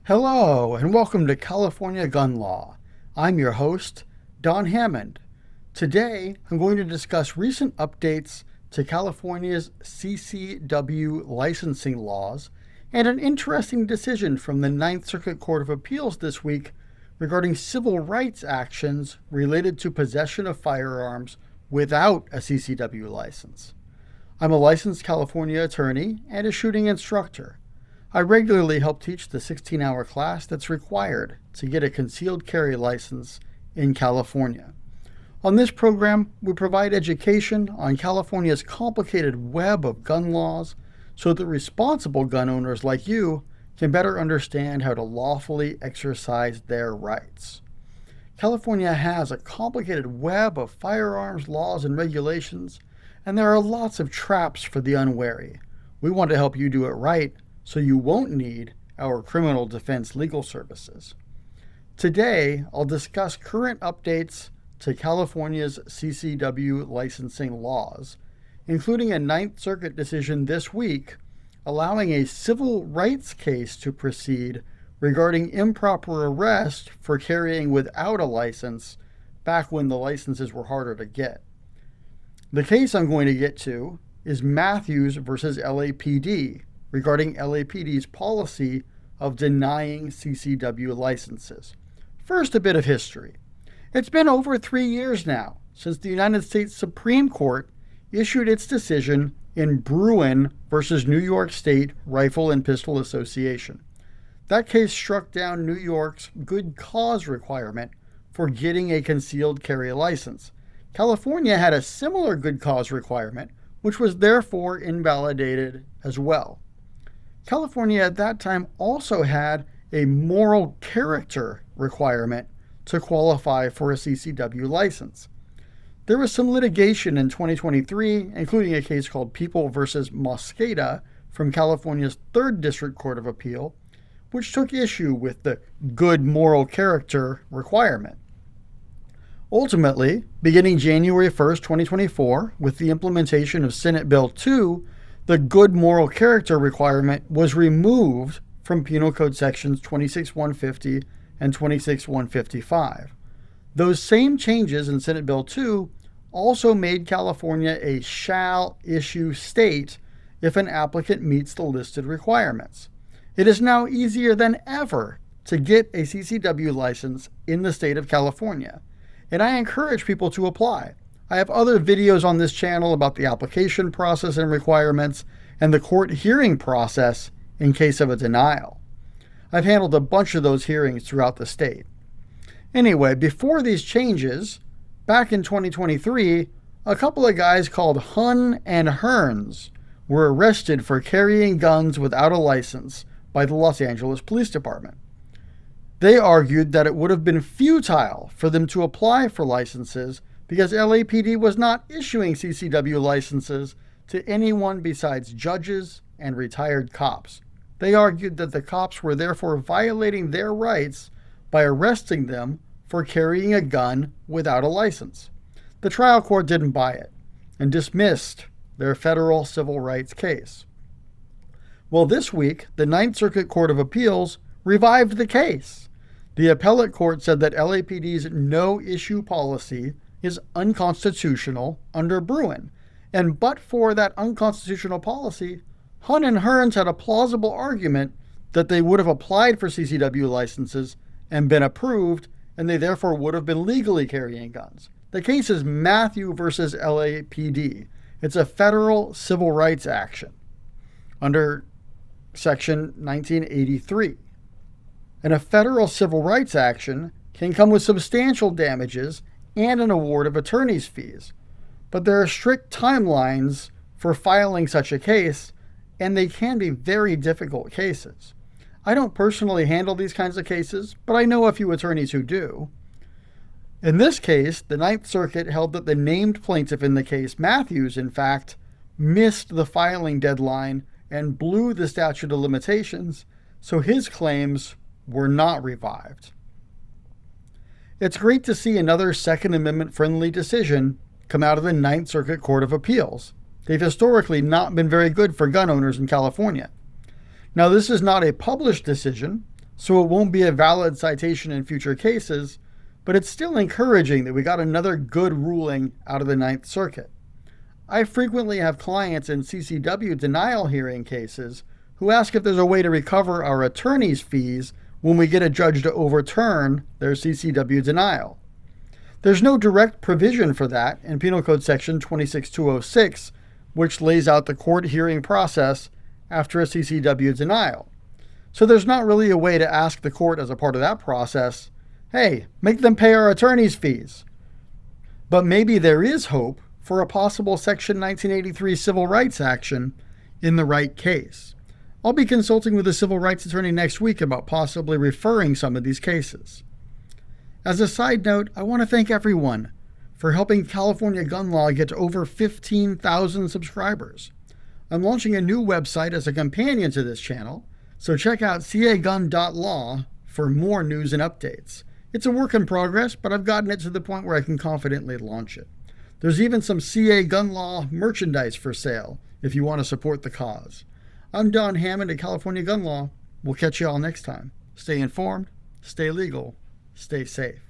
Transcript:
Hello, and welcome to California Gun Law. I'm your host, Don Hammond. Today, I'm going to discuss recent updates to California's CCW licensing laws and an interesting decision from the Ninth Circuit Court of Appeals this week regarding civil rights actions related to possession of firearms without a CCW license. I'm a licensed California attorney and a shooting instructor. I regularly help teach the 16-hour class that's required to get a concealed carry license in California. On this program, we provide education on California's complicated web of gun laws so that responsible gun owners like you can better understand how to lawfully exercise their rights. California has a complicated web of firearms laws and regulations, and there are lots of traps for the unwary. We want to help you do it right so you won't need our criminal defense legal services. Today, I'll discuss current updates to California's CCW licensing laws, including a Ninth Circuit decision this week allowing a civil rights case to proceed regarding improper arrest for carrying without a license back when the licenses were harder to get. The case I'm going to get to is Matthews versus LAPD, regarding LAPD's policy of denying CCW licenses. First, a bit of history. It's been over 3 years now since the United States Supreme Court issued its decision in Bruin versus New York State Rifle and Pistol Association. That case struck down New York's good cause requirement for getting a concealed carry license. California had a similar good cause requirement, which was therefore invalidated as well. California at that time also had a moral character requirement to qualify for a CCW license. There was some litigation in 2023, including a case called People versus Mosqueda from California's 3rd District Court of Appeal, which took issue with the good moral character requirement. Ultimately, beginning January 1st, 2024, with the implementation of Senate Bill 2, the good moral character requirement was removed from Penal Code Sections 26150 and 26155. Those same changes in Senate Bill 2 also made California a shall issue state if an applicant meets the listed requirements. It is now easier than ever to get a CCW license in the state of California, and I encourage people to apply. I have other videos on this channel about the application process and requirements and the court hearing process in case of a denial. I've handled a bunch of those hearings throughout the state. Anyway, before these changes, back in 2023, a couple of guys called Hun and Hearns were arrested for carrying guns without a license by the Los Angeles Police Department. They argued that it would have been futile for them to apply for licenses because LAPD was not issuing CCW licenses to anyone besides judges and retired cops. They argued that the cops were therefore violating their rights by arresting them for carrying a gun without a license. The trial court didn't buy it and dismissed their federal civil rights case. Well, this week, the Ninth Circuit Court of Appeals revived the case. The appellate court said that LAPD's no-issue policy is unconstitutional under Bruin, and but for that unconstitutional policy, Hun and Hearns had a plausible argument that they would have applied for CCW licenses and been approved, and they therefore would have been legally carrying guns. The case is Matthew versus LAPD. It's a federal civil rights action under Section 1983. And a federal civil rights action can come with substantial damages and an award of attorney's fees. But there are strict timelines for filing such a case, and they can be very difficult cases. I don't personally handle these kinds of cases, but I know a few attorneys who do. In this case, the Ninth Circuit held that the named plaintiff in the case, Matthews, in fact, missed the filing deadline and blew the statute of limitations, so his claims were not revived. It's great to see another Second Amendment-friendly decision come out of the Ninth Circuit Court of Appeals. They've historically not been very good for gun owners in California. Now, this is not a published decision, so it won't be a valid citation in future cases, but it's still encouraging that we got another good ruling out of the Ninth Circuit. I frequently have clients in CCW denial hearing cases who ask if there's a way to recover our attorney's fees when we get a judge to overturn their CCW denial. There's no direct provision for that in Penal Code Section 26206, which lays out the court hearing process after a CCW denial. So there's not really a way to ask the court as a part of that process, hey, make them pay our attorney's fees. But maybe there is hope for a possible Section 1983 civil rights action in the right case. I'll be consulting with a civil rights attorney next week about possibly referring some of these cases. As a side note, I want to thank everyone for helping California gun law get to over 15,000 subscribers. I'm launching a new website as a companion to this channel, so check out cagun.law for more news and updates. It's a work in progress, but I've gotten it to the point where I can confidently launch it. There's even some CA gun law merchandise for sale if you want to support the cause. I'm Don Hammond at California Gun Law. We'll catch you all next time. Stay informed, stay legal, stay safe.